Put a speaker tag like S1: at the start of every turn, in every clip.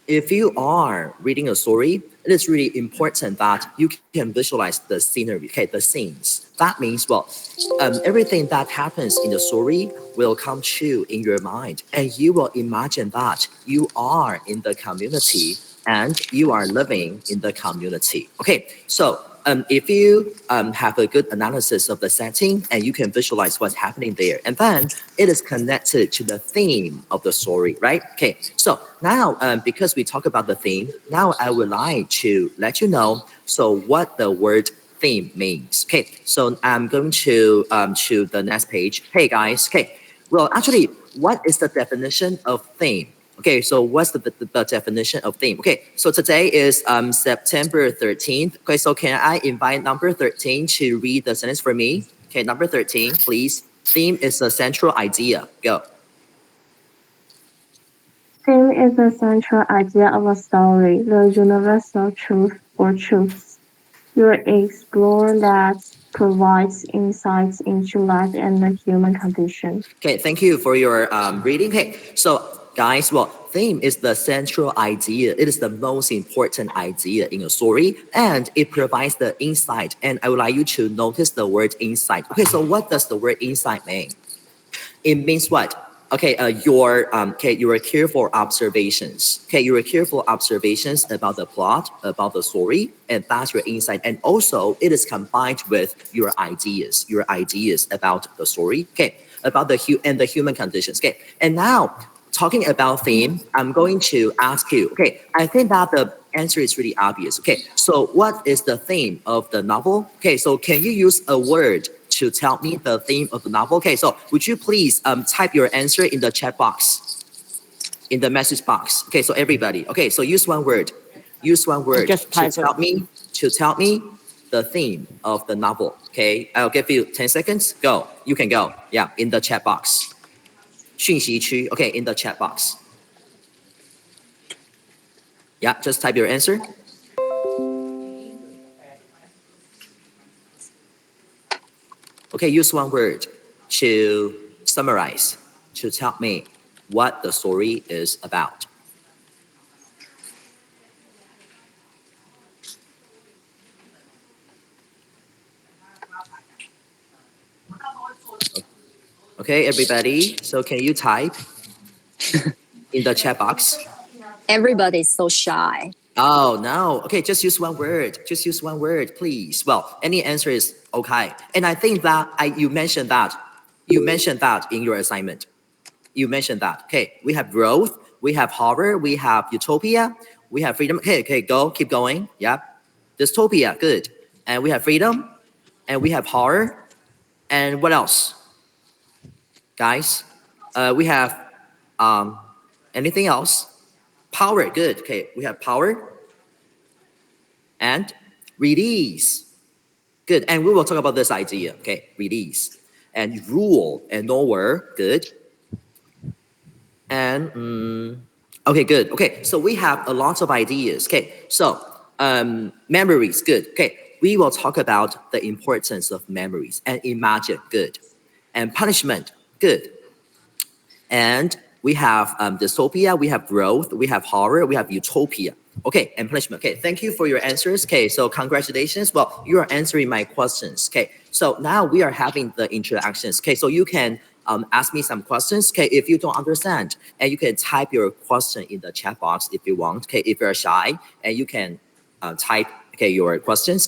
S1: if you are reading a story, it is really important that you can visualize the scenery, okay, the scenes. That means, well, everything that happens in the story will come true in your mind, and you will imagine that you are in the community and you are living in the community. Okay, so if you have a good analysis of the setting and you can visualize what's happening there, and then it is connected to the theme of the story, right? Okay, so now because we talk about the theme, now I would like to let you know so what the word theme means. Okay, so I'm going to the next page. Hey guys, okay, well actually, what is the definition of theme? Okay, so what's the definition of theme? Okay, so today is September 13th. Okay, so can I invite number 13 to read the sentence for me? Okay, number 13, please. Theme is a central idea. Go.
S2: Theme is the central idea of a story, the universal truth or truths. You explore that provides insights into life and the human condition.
S1: Okay, thank you for your reading. Okay, so guys, well, theme is the central idea. It is the most important idea in a story, and it provides the insight. And I would like you to notice the word insight. Okay, so what does the word insight mean? It means what? Okay, your careful observations. Okay, your careful observations about the plot, about the story, and that's your insight. And also, it is combined with your ideas about the story. Okay, about the human conditions. Okay, and now talking about theme, I'm going to ask you. Okay, I think that the answer is really obvious. Okay, so what is the theme of the novel? Okay, so can you use a word to tell me the theme of the novel? Okay, so would you please type your answer in the chat box, in the message box? Okay, so everybody. Okay, so use one word. Use one word
S3: Just
S1: to
S3: type it.
S1: tell me the theme of the novel. Okay, I'll give you 10 seconds. Go. You can go. Yeah, in the chat box. 讯息区. Okay, in the chat box. Yeah, just type your answer. Okay, use one word to summarize, to tell me what the story is about. Okay, everybody. So can you type in the chat box?
S4: Everybody's so shy.
S1: Oh, no. Okay, just use one word. Just use one word, please. Well, any answer is okay. And I think that you mentioned that. You mentioned that in your assignment. You mentioned that. Okay, we have growth, we have horror, we have utopia, we have freedom. Okay, go, keep going. Yeah. Dystopia, good. And we have freedom, and we have horror. And what else? Guys, we have anything else? Power, good. Okay, we have power and release. Good, and we will talk about this idea, okay, release. And rule and nowhere, good. And, okay, good. Okay, so we have a lot of ideas. Okay, so memories, good. Okay, we will talk about the importance of memories and imagine, good. And punishment, good. And we have dystopia, we have growth, we have horror, we have utopia. Okay, and punishment. Okay, thank you for your answers. Okay, so congratulations. Well, you are answering my questions. Okay, so now we are having the interactions. Okay, so you can ask me some questions. Okay, if you don't understand, and you can type your question in the chat box if you want. Okay, if you're shy, and you can type your questions.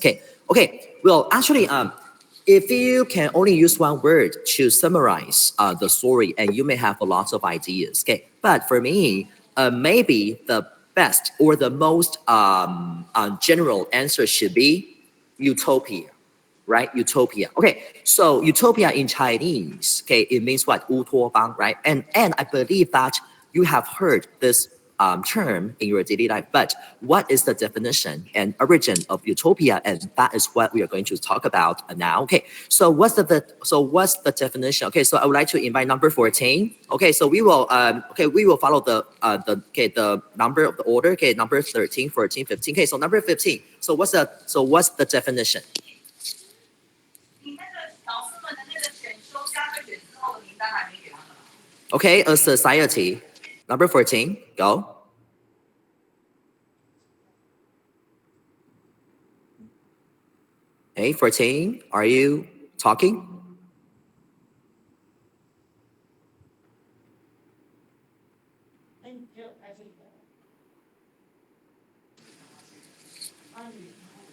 S1: Okay. Well, actually, if you can only use one word to summarize the story, and you may have a lot of ideas, okay? But for me, maybe the best or the most general answer should be utopia, right? Utopia. Okay, so utopia in Chinese, okay, it means what? 乌托邦, right? And I believe that you have heard this term in your daily life, but what is the definition and origin of utopia? And that is what we are going to talk about now. Okay, so what's the definition? Okay, so I would like to invite number 14. Okay, so we will follow the number of the order. Okay, number 13, 14, 15. Okay, so number 15. So what's the definition? Okay, a society. Number 14, go. Hey, 14, are you talking?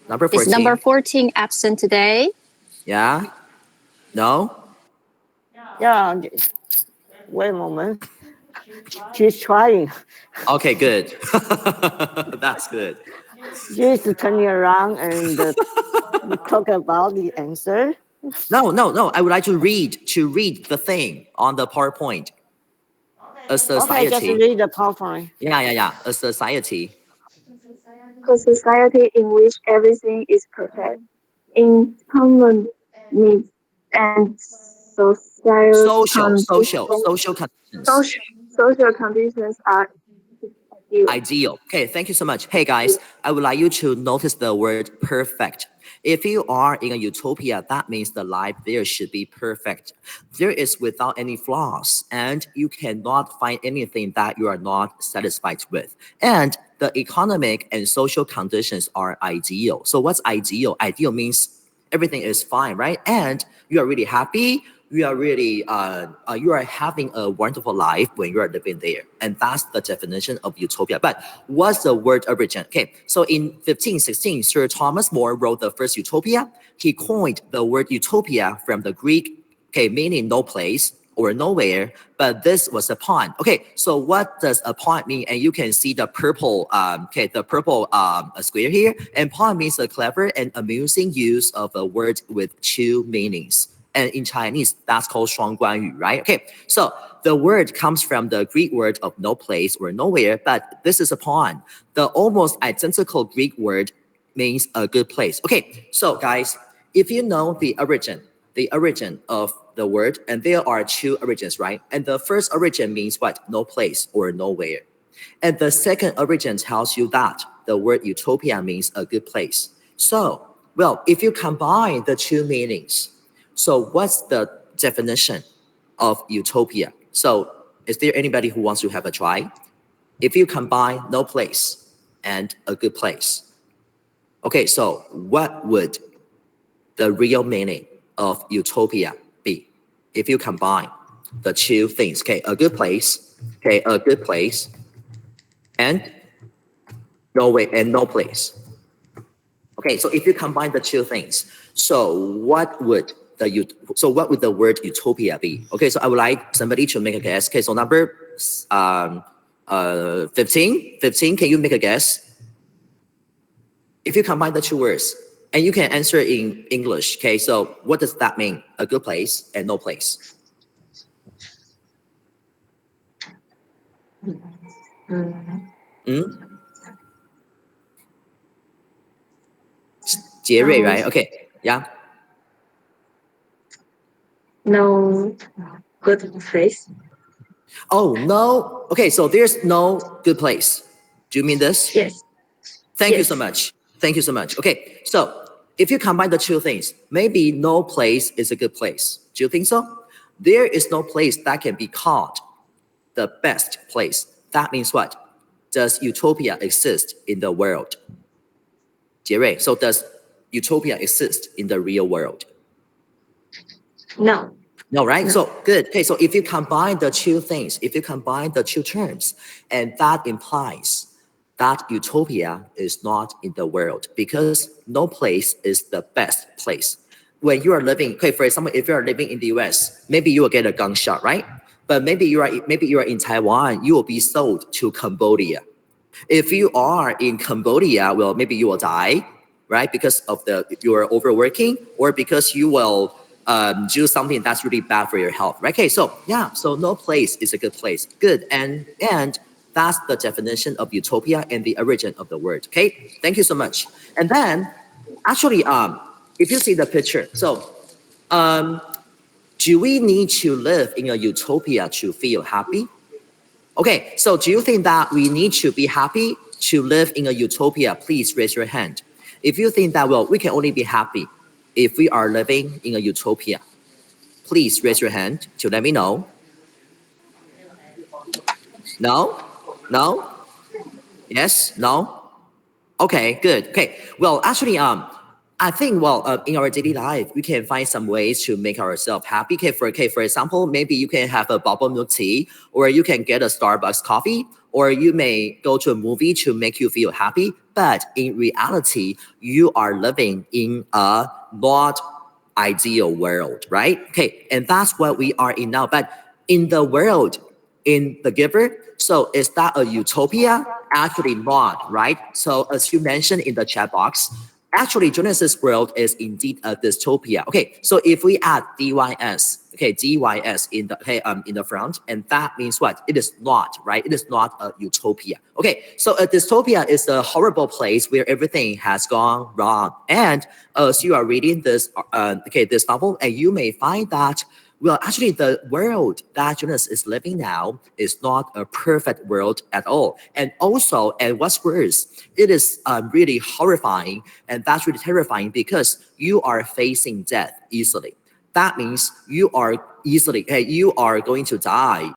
S1: Number
S4: Is number
S1: 14.
S4: 14 absent today?
S1: Yeah? No?
S3: Yeah, wait a moment. She's trying.
S1: Okay, good. That's good.
S3: She's turning around and talk about the answer.
S1: No. I would like to read the thing on the PowerPoint. A
S3: Okay, just
S1: society.
S3: read the PowerPoint.
S1: Yeah. A society.
S2: A society in which everything is perfect, in common needs and
S1: Social conditions.
S2: social conditions are ideal.
S1: Ideal. Okay, thank you so much. Hey guys, I would like you to notice the word perfect. If you are in a utopia, that means the life there should be perfect. There is without any flaws, and you cannot find anything that you are not satisfied with. And the economic and social conditions are ideal. So what's ideal? Ideal means everything is fine, right? And you are really happy. You are having a wonderful life when you are living there, and that's the definition of utopia. But what's the word origin? Okay, so in 1516, Sir Thomas More wrote the first Utopia. He coined the word utopia from the Greek, okay, meaning no place or nowhere, but this was a pun. Okay, so what does a pun mean? And you can see the purple, square here. And pun means a clever and amusing use of a word with two meanings. And in Chinese, that's called 双关语, right? Okay, so the word comes from the Greek word of no place or nowhere, but this is a pun. The almost identical Greek word means a good place. Okay, so guys, if you know the origin of the word, and there are two origins, right? And the first origin means what? No place or nowhere. And the second origin tells you that the word utopia means a good place. So, well, if you combine the two meanings, so what's the definition of utopia? So, is there anybody who wants to have a try? If you combine no place and a good place, okay, so what would the real meaning of utopia be if you combine the two things? Okay, a good place, and no place. Okay, so if you combine the two things, so what would the word utopia be? Okay, so I would like somebody to make a guess. Okay, so number 15, can you make a guess? If you combine the two words, and you can answer in English, okay, so what does that mean? A good place and no place. Jerry, right? Okay, yeah.
S2: No good place.
S1: Oh, no. Okay, so there's no good place. Do you mean this?
S2: Yes.
S1: Thank you so much. Thank you so much. Okay, so if you combine the two things, maybe no place is a good place. Do you think so? There is no place that can be called the best place. That means what? Does utopia exist in the world? Jerry, so does utopia exist in the real world?
S2: No.
S1: No, right? So good. Okay, so if you combine the two things, if you combine the two terms, and that implies that utopia is not in the world because no place is the best place. When you are living, okay, for example, if you are living in the US, maybe you will get a gunshot, right? But maybe you are in Taiwan, you will be sold to Cambodia. If you are in Cambodia, well, maybe you will die, right? Because of you are overworking, or because you will do something that's really bad for your health, right? Okay, so yeah, so no place is a good place. Good, and that's the definition of utopia and the origin of the word. Okay, thank you so much. And then, actually, if you see the picture, so do we need to live in a utopia to feel happy? Okay, so do you think that we need to be happy to live in a utopia? Please raise your hand. If you think that, well, we can only be happy if we are living in a utopia, please raise your hand to let me know. No? No? Yes? No? Okay, good. Okay, well, actually, I think, well, in our daily life, we can find some ways to make ourselves happy. For example, maybe you can have a bubble milk tea, or you can get a Starbucks coffee, or you may go to a movie to make you feel happy. But in reality, you are living in a not ideal world, right? Okay, and that's what we are in now. But in the world, in the giver, so is that a utopia? Actually not, right? So as you mentioned in the chat box, actually Genesis world is indeed a dystopia. Okay, so if we add dys, okay, dys in the front, and that means what? It is not, right? It is not a utopia. Okay, so a dystopia is a horrible place where everything has gone wrong. And as you are reading this this novel, and you may find that, well, actually, the world that Jonas is living now is not a perfect world at all. And also, and what's worse, it is really horrifying, and that's really terrifying because you are facing death easily. That means you are you are going to die